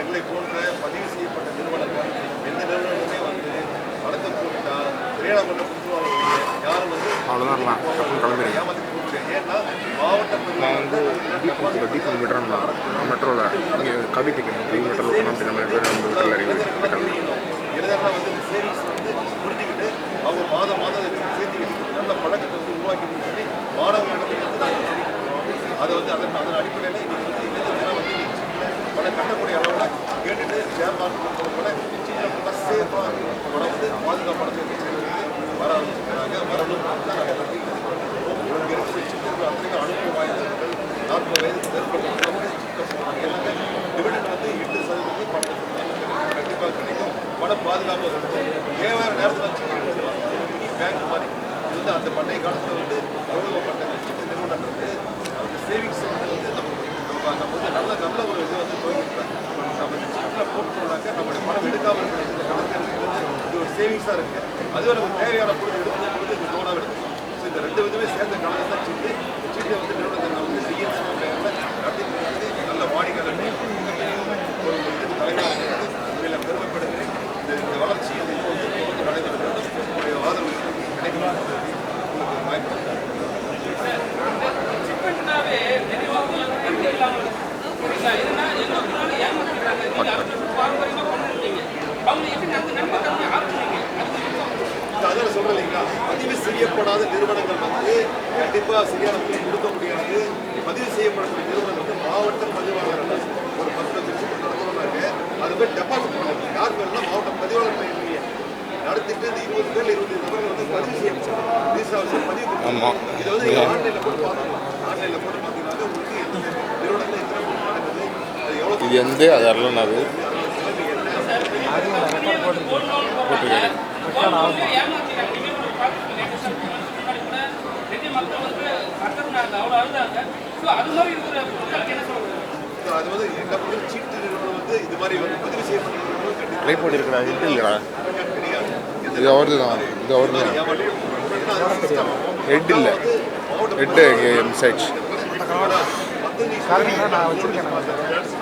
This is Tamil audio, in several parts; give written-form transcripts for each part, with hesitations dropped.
உங்களை போன்ற பதிவு செய்யப்பட்ட நிறுவனங்கள் எந்த நிறுவனங்களுமே வந்து வழக்கு போட்டா திரையிட பண்ண கொடுத்துருவாங்க. யாரும் வந்து ஏமாற்றி போக முடியாது. ஏன்னா மாவட்ட நான் வந்து டீப்பல் மெட்ரோவில் இங்கே கவி டிக்கெட் மெட்ரோவில் எழுதலாம் வந்து சேவிங்ஸ் வந்து புரிஞ்சுக்கிட்டு அவங்க மாதம் சேர்த்துக்கிட்டு நல்ல பழக்கத்தை வந்து உருவாக்கி சொல்லி மாணவர்களிடத்தில் வந்து நாங்கள் தெரிவிக்கிறோம். அதை வந்து அதன் அடிப்படையில் இன்னைக்கு வந்து இளைஞர்கள் வந்து பணம் கட்டக்கூடிய அளவில் கேட்டுட்டு ஷேர் மார்க்கெட் கூட சின்ன ப்ளஸ் சேஃபாக பணம் வந்து பாதுகாப்பான வர ஆரம்பிச்சுக்கிறாங்க. வரணும் நாங்கள் இங்கே இருந்து வச்சுட்டு அத்தனைக்கும் அனுபவம் வாய்ந்தவர்கள் 40 வயதுக்கு மேற்பட்டவர்கள் எல்லாமே டிவிடெண்ட் வந்து 8% பணம் கண்டிப்பாக கிடைக்கும். பண பாதுகாப்பு தேவையான நேரத்தில் வச்சு பேங்க் மாதிரி இது வந்து அந்த பண்டைய காலத்தில் வந்து கௌரவப்பட்ட நிறுவனம் வந்து அந்த சேவிங்ஸ் வந்து நம்ம வந்து நல்ல ஒரு இது வந்து போயிருக்காங்க. நம்ம சிட்டில் போட்டுட்டோம்னாக்க நம்மளுடைய பணம் எடுக்காமல் இருக்கிறது இந்த கணக்கு வந்து இது ஒரு சேவிங்ஸாக இருக்குது. அதுவே நமக்கு தேவையான பொருள் எடுக்கும்போது இந்த லோனாக எடுத்துக்கலாம். ஸோ இந்த ரெண்டு விதமே சேர்ந்த கணக்கு தான் சீட்டு. சீட்டை வந்து நிறுவனத்தை வந்து சிஎஸ்சி நடத்தி நல்ல வாடிக்கையாளர் ஒரு தலைவராக உண்மையில் பெருமைப்படுகிறேன். இந்த வளர்ச்சி இப்போ வந்து நடைபெறுகிறது. உங்களுடைய ஆதரவு கிடைக்கும் வாய்ப்பு. அதெல்லாம் சொல்றேன் இல்லைங்களா, பதிவு செய்யப்படாத நிறுவனங்கள் வந்து கண்டிப்பாக சரியான முறையில் கொடுக்க முடியாது. பதிவு செய்யப்படக்கூடிய நிறுவனம் வந்து மாவட்ட பதிவாளர் ஒரு 10 லட்சம் நடத்தணும்னாக்க அது போய் டெபாசிட் பண்ணுறது யார் பேர்னா மாவட்ட பதிவாளர் பயிர் நடத்திட்டு இந்த 20 பேர் 25 நபர்கள் வந்து பதிவு செய்யப்படும் பதிவு. இதை வந்து ஆன்லைனில் போட்டு பார்த்துக்கலாம். ஆன்லைனில் போட்டு பார்த்தீங்கன்னா உங்களுக்கு நிறுவனத்தில் எத்தனை நடக்குது, அது எவ்வளோ இது எந்த அதெல்லாம் நான் அது வந்து எல்லா சீட்டு நிறுவனம் வந்து இது மாதிரி வந்து பதிவு செய்யப்பட்ட ரிப்போர்ட் இருக்கிறா இது இல்லைடா கிடையாது. இது அவரது தான் இது அவரது தான் ஹெட் இல்லை ஹெட்டு மிஸ்ஸாயிடுச்சு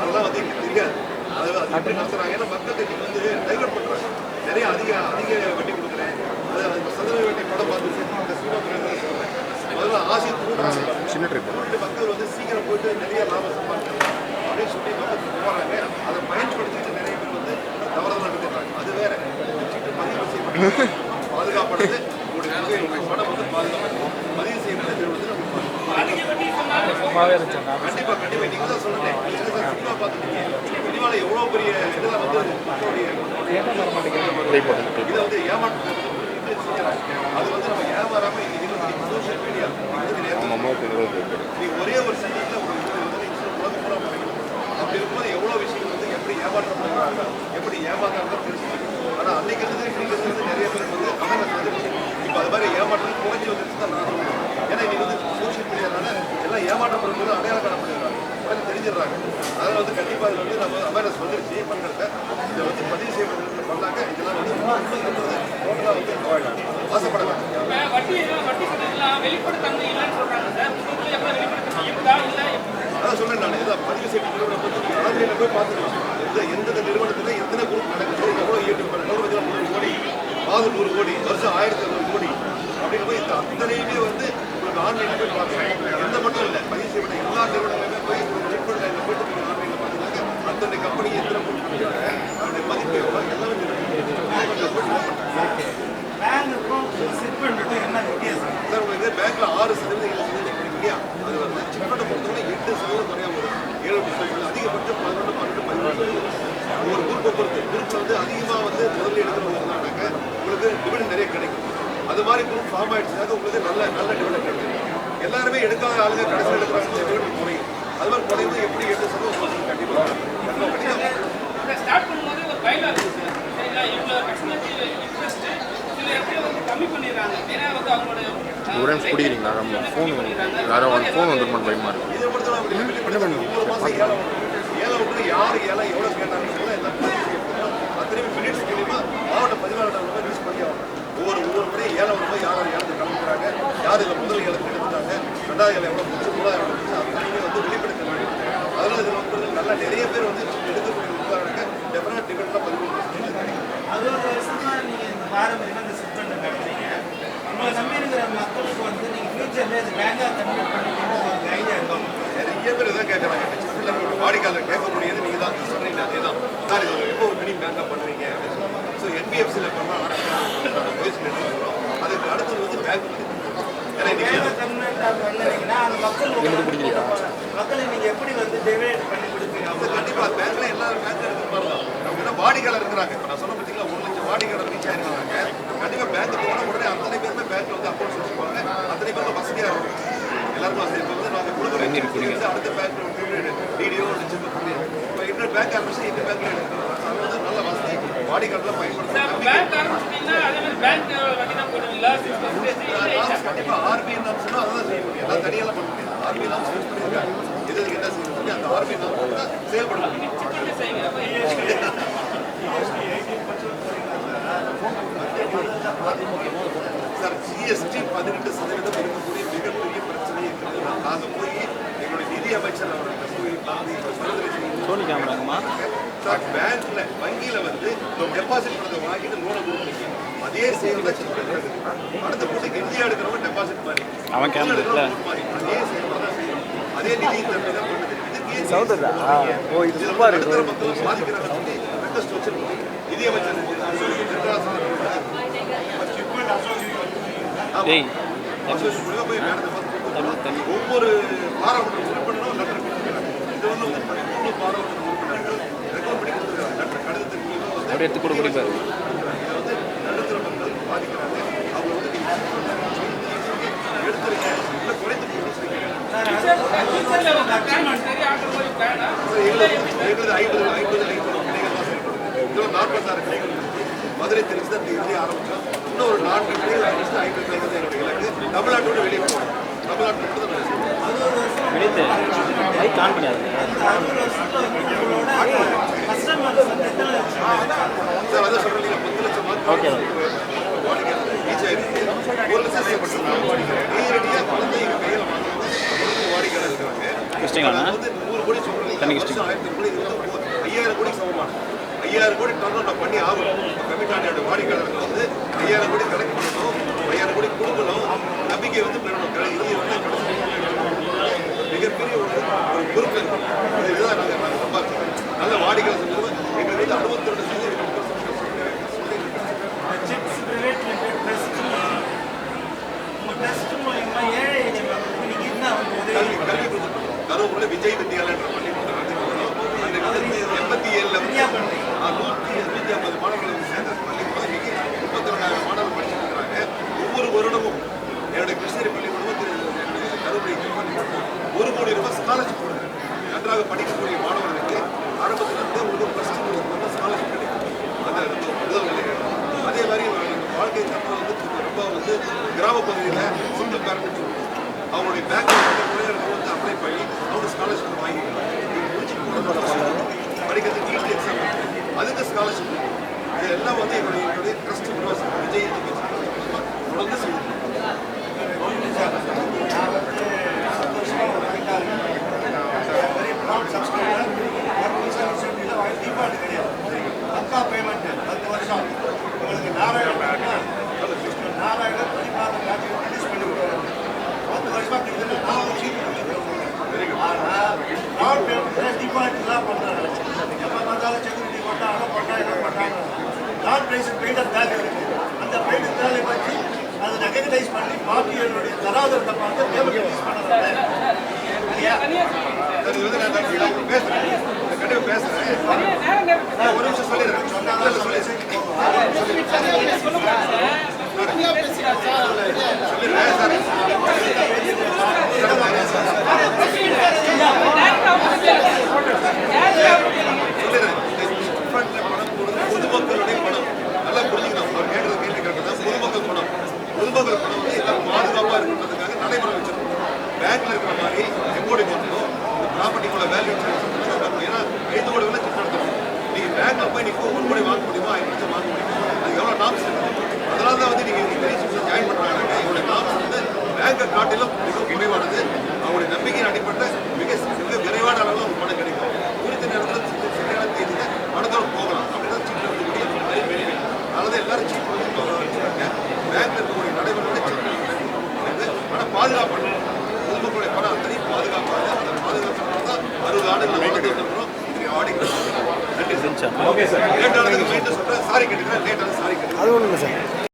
அதெல்லாம் வந்து எனக்கு தெரியாது. அது எப்படி நடத்துறாங்க ஏன்னா மக்களுக்கு வந்து டைவர்ட் பண்ணுறாங்க. நிறைய அதிக வட்டி கொடுக்குறேன், அது சதுர வட்டி படம் பார்த்து சொல்கிறேன். முதல்ல ஆசை சின்ன ட்ரிப் மக்கள் வந்து சீக்கிரம் போயிட்டு நிறைய லாபம் சம்பாதிக்கிறாங்க அப்படின்னு சொல்லி மக்கள் போகிறாங்க. அதை பயன்படுத்திட்டு நிறைய பேர் வந்து தவறாக நடத்துறாங்க. அது வேற சீட்டு பதிவு செய்யப்பட்டு பாதுகாப்பானது உங்களுடைய பணம் வந்து பாதுகாப்பு பதிவு செய்யப்பட்டது வந்து கண்டிப்பாக நீங்கள் தான் சொல்லுங்கள். சினிமா பார்த்துட்டீங்க, சினிமாவில் எவ்வளோ பெரிய இதில் வந்து இதை வந்து ஏமாற்று அது வந்து நம்ம ஏமாறாமல் இன்னைக்கு சோஷியல் மீடியா ஒரே ஒரு செகண்டில் உலகம் பூரா பண்ணிக்கணும். அப்படி இருக்கும்போது எவ்வளோ விஷயங்கள் வந்து எப்படி ஏமாற்றம் பண்ணுறாங்க, எப்படி ஏமாற்றாங்க தெரிஞ்சுக்கணும். ஆனால் அன்னைக்கு இருந்து இன்னைக்கு இருந்து நிறைய பேர் வந்து அவேர்னஸ் வந்துருச்சு. இப்போ அது மாதிரி ஏமாற்றம் குறைஞ்சி வந்துருச்சு தான் நான் சொல்லுவேன். ஏன்னா இன்னைக்கு வந்து சோஷியல் மீடியானால எல்லாம் ஏமாற்றம் பண்ணும்போது அடையாளம் காணப்படுகிறாங்க, உடனே தெரிஞ்சிடறாங்க. அதனால் வந்து கண்டிப்பாக அது வந்து நம்ம அவேர்னஸ் வந்துருச்சு மக்கள்கிட்ட. இதை வந்து பதிவு செய்வது பண்ணாங்க. இதெல்லாம் வந்து டோட்டலாக வந்து அவாய்ட் ஆகும். ஆசைப்படலாம். அதான் சொல்றேன் நான், இதான் பதிவு செய்யப்பட்ட நிறுவனம் வந்து ஆன்லைனில் போய் பார்த்துக்கலாம். எந்தெந்த நிறுவனத்தில் எத்தனை குரூப் நடக்குது, எவ்வளோ ஈடுபட 100 கோடி, மாதம் 100 கோடி, வருஷம் 1500 கோடி அப்படின்னு போய் இந்த அத்தனையுமே வந்து உங்களுக்கு ஆன்லைனில் போய் பார்க்கலாம். எந்த மட்டும் இல்லை, பதிவு செய்யப்பட்ட எல்லா நிறுவனங்களுமே போய் செக் பண்ண போயிட்டு நீங்கள் ஆன்லைனில் பார்த்தீங்கன்னா அத்தனை கம்பெனி எத்தனை கொடுக்குறாங்க, அதனுடைய மதிப்பு எவ்வளோ எல்லாமே சார். உங்களுக்கு பேங்க்ல 6% இல்லையா, அது வந்து சிட் ஃபண்டை பொறுத்தவரை 8% குறையா வரும். 7% அதிகபட்சம் 11, 12, 13. ஒரு குரூப்பை பொறுத்து குரூப்பில் வந்து அதிகமாக வந்து முதல்ல எடுக்கிறவங்கனாக்க உங்களுக்கு டிவிடெண்ட் நிறைய கிடைக்கும். அது மாதிரி குரூப் ஃபார்ம் ஆயிடுச்சுனாக்க உங்களுக்கு நல்ல டிவிடெண்ட் கிடைக்கும். எல்லாருமே எடுக்காத ஆளுங்க கடைசியில் எடுக்கிறாங்க, டிவிடெண்ட் குறையும். அது மாதிரி குறையுது எப்படி 8% கண்டிப்பாக பிடிக்கிறீங்களா? நம்ம ஃபோன் யாரோ வந்து ஃபோன் வந்துருமான்னு பயமா இருக்கு. இதை பொறுத்தவரை ஏழை விட்டு யார் ஏழை எவ்வளோ கேட்டாங்க அத்தனை மினிட்ஸ் மூலியமா மாவட்ட பதிவாளர் யூஸ் பண்ணி ஆகணும். ஒவ்வொரு முறையும் ஏழை ரூபாய் யாரும் ஏழு கலந்துக்கிறாங்க, யார் இதில் முதல் ஏலத்தை எடுத்துட்டாங்க, 2வது ஏழை எவ்வளோ முடிச்சு 3வது ஏழை முடிச்சு அத்தனையுமே வந்து வெளிப்படுத்த வேண்டும். அதனால் இதில் வந்து நல்லா நிறைய பேர் வந்து எடுக்கக்கூடிய உதாரணங்க மக்களுக்கு வந்து நீங்கள் ஃபியூச்சரில் இது பேங்காக கன்வெர்ட் பண்ணிட்டு ஒரு ஐடியா இருக்கும். நிறைய பேர் இதான் கேட்குறாங்க. வாடிக்கையாளர் கேட்கக்கூடியது நீங்கள் தான் சொல்கிறீங்க. அதே தான் சார் இது எப்போ ஒரு மினி பேங்காக பண்ணுறீங்க அப்படின்னு சொல்லி. ஸோ என்பிஎஃப்சியில் பண்ணால் முயற்சி எடுத்துக்கிறோம். அதுக்கு அடுத்தது வந்து பேங்க் வந்து பேங்காக கன்வெர்ட் பண்ணீங்கன்னா அந்த மக்களை நீங்கள் எப்படி வந்து டிவைட் பண்ணி கொடுப்பீங்க? அவங்க கண்டிப்பாக பேங்க்ல எல்லாரும் பேங்க் எடுக்கிற மாதிரி தான். அவங்க என்ன வாடிக்கையாளர் இருக்கிறாங்க. இப்போ நான் சொன்ன பார்த்தீங்களா 1 லட்சம் வாடிக்கையாளர் ரீச் ஆயிருக்காங்க. கண்டிப்பாக பேங்க் போனால் உடனே அத்தனை பேருமே பேங்க்ல வந்து அக்கௌண்ட்ஸ் வச்சுப்பாங்க. அத்தனை பேரும் வசதியாக இருக்கும். எல்லாருக்கும் வசதி. இப்போ வந்து நாங்கள் கொடுக்குற அடுத்த பேங்க்ல வந்து டிடிஓ இப்போ இன்னொரு பேங்க் ஆரம்பிச்சு இந்த பேங்க்ல எடுக்கிறோம். அது வந்து நல்ல வசதி வாடிக்கையாளர் பயன்படுத்தும். கண்டிப்பாக ஆர்பிஐ நாம் சொன்னால் அதான் செய்ய முடியும். எல்லாம் தனியெல்லாம் பண்ண முடியாது. ஆர்பிஐ நாம் யூஸ் பண்ணியிருக்காங்க. இதுக்கு என்ன செய்யணும் சொல்லி அந்த ஆர்பிஐ நாம் தான் செயல்பட முடியும். சார் ஜிஎஸ்டி 18% இருக்கக்கூடிய மிகப்பெரிய பிரச்சனை இருக்கிறது. நாங்கள் போய் எங்களுடைய நிதி அமைச்சர் அவர்கிட்ட போய் சோனி கேமராங்கம்மா சார் பேங்க்ல வங்கியில வந்து டெபாசிட் பணத்தை வாங்கிட்டு லோனை கொடுக்குறீங்க. அதே சேவை தான் செக் அடுத்த போட்டுக்கு இந்தியா எடுக்கிறவங்க டெபாசிட் மாதிரி அவன் கேமரா மாதிரி அதே சேவை தான் செய்யணும். அதே நிதி தன்மை தான் பண்ணுது. சவுதா ஓ இது சூப்பர் நடுத்தர மக்கள் பாதிக்கிறாங்க சொல்லி ரெக்வஸ்ட் வச்சிருக்கோம். நிதி அமைச்சர் போய் ஒவ்வொரு பாராளுமன்ற உறுப்பினரும் லெட்டர் கொடுத்துருக்காங்க. இது வந்து ஒவ்வொரு பாராளுமன்ற உறுப்பினர்கள் ரெக்கமெண்ட் பண்ணி கொடுத்துருக்காங்க. லெட்டர் கடிதத்திற்கு எடுத்து கொடுப்பாரு. இதை வந்து நடுத்தர மக்கள் பாதிக்கிறாங்க. அவங்க வந்து எடுத்துருங்க இல்லை குறைத்து கொடுத்துருக்கீங்க. எங்களது 50 கிளைகள் தான் செயல்படுது. இன்னும் 46 கிளைகள் மதுரை திருச்சி தான் இறுதி ஆரம்பிச்சோம். இன்னும் ஒரு 4 கிளைகள் ஆரம்பிச்சு 50 கிளைகள் தான் என்னுடைய இலக்கு. தமிழ்நாட்டோட வெளியே போகணும். தமிழ்நாட்டில் மட்டும் தான் சார் அதான் சொல்கிறீங்க 10 லட்சம் ரீச் ஆயிருக்கு. 1 லட்சம் செய்யப்பட்டிருக்காங்க. நேரடியாக பணத்தை எங்கள் கையில் வாங்குறது வாடிக்கையாளர் இருக்கிறாங்க. வந்து 100 கோடி சொல்கிறீங்க. 1000 கோடி 5000 கோடி சமமானது. 5000 கோடி டர்ன் பண்ணி ஆகணும். கமிட்டாண்டியோட வாடிக்கையாளர்கள் வந்து 5000 கோடி கலெக்ட் பண்ணணும். 5000 கோடி கொடுக்கணும். நம்பிக்கை வந்து பெறணும். இறுதி வந்து மிகப்பெரிய ஒரு பொறுப்பு இருக்கும். இதுதான் நாங்கள் சம்பாதிச்சோம். நல்ல வாடிக்கையாளர் எங்களுக்கு வந்து 62% கல்வி கொடுத்துருக்கோம். கரூர்ல விஜய் வித்யாலயா பள்ளிக்கூடம் அந்த 87 150 மாணவர்கள் சேர்ந்த பள்ளிக்கூடம் இன்னைக்கு 32,000 மாணவர்கள் படிச்சுட்டு இருக்கிறாங்க. ஒவ்வொரு வருடமும் என்னுடைய கிருஷ்ணகிரி பள்ளிக்கூடமும் கரூர் ₹1 கோடி ஸ்காலர்ஷிப் கொடுக்குறேன். நன்றாக படிக்கக்கூடிய மாணவர்களுக்கு ஆரம்பத்திலிருந்து உங்களுக்கு +2 ஸ்காலர்ஷிப் கிடைக்கும். அந்த முதல் நிலைகள் அதே மாதிரி வாழ்க்கை தரம் வந்து ரொம்ப வந்து கிராம பகுதியில் சிங்கிள் பேரண்ட் அவங்களுடைய பேங்க் வந்து அப்ளை பண்ணி அவங்க ஸ்காலர்ஷிப் வாங்கிக்கலாம். படிக்கிறதுக்கு நீட் எக்ஸாம் அதுக்கு ஸ்காலர்ஷிப் இது எல்லாம் வந்து என்னுடைய ட்ரஸ்ட் விஜய் தொடர்ந்து செய்யுது. அக்கா பேமெண்ட் 10 வருஷம் உங்களுக்கு நாராயணன் ரிலீஸ் பண்ணி விடுவாங்க. 10 வருஷமா கிட்டத்தட்ட 4 சீட் ஆனால் நாட் பேமெண்ட் டிபார்ட்லாம் பண்ணுறாங்க. எப்போ பார்த்தாலும் செக்யூரிட்டி போட்டால் அதை பண்ணால் இதை பண்ணாங்க. நாட் பிரைஸ் பெயிண்டர் வேல்யூ இருக்குது. அந்த பெயிண்டர் வேல்யூ வச்சு அதை ரெகனைஸ் பண்ணி பார்ட்டிகளுடைய தராதரத்தை பார்த்து பேமெண்ட் ரிலீஸ் பண்ணுறாங்க. ஒரு நிமிஷம் சொல்லிடுறேன். பொதுமக்களுடைய பணம் நல்லா புரிஞ்சுக்கணும். அவர் கேட்கறது கேள்வி கேட்டதான் பொதுமக்கள் பணம். பொதுமக்கள் பணம் வந்து எல்லாரும் பாதுகாப்பாக இருக்கிறதுக்காக நடைமுறை வச்சிருக்கோம். பேங்க்ல இருக்கிற மாதிரி எம்ஓடி கொடுக்கணும். ப்ராப்பர்ட்டிக்குள்ள வேல்யூ ஏன்னா 5 கோடி சிட் நடத்தணும். நீங்கள் பேங்க்ல போய் நீங்கள் 1 கோடி வாங்க முடியுமா, 5 லட்சம் வாங்க முடியுமா, அது எவ்வளோ நாம்ஸ் இருக்கு. அதனால தான் வந்து நீங்கள் ஜாயின் பண்ணுறாங்க. இவங்களுடைய நாம்ஸ் வந்து பேங்கை காட்டிலும் மிக குறைவானது. அவங்களுடைய நம்பிக்கையின் அடிப்பட்ட மிக விரைவான அளவில் அவங்க பணம் கிடைக்கும். குறித்த நேரத்தில் சரியான தேதியில் பணத்தோடு போகலாம். அப்படின்னா சீட் எடுக்கக்கூடிய பெரிய அதனால தான் எல்லாரும் சீட் வந்து வச்சுருக்காங்க. பேங்க்ல இருக்கக்கூடிய நடைமுறை நாளைக்கு நன்றி சார். Okay sir. லேட்டானதுக்கு மீண்டும் சொல்கிறேன், சாரி கேட்டுக்கிறேன். லேட்டான சாரி கேட்டுக்கிறேன். அது ஒன்றும் இல்லை சார்.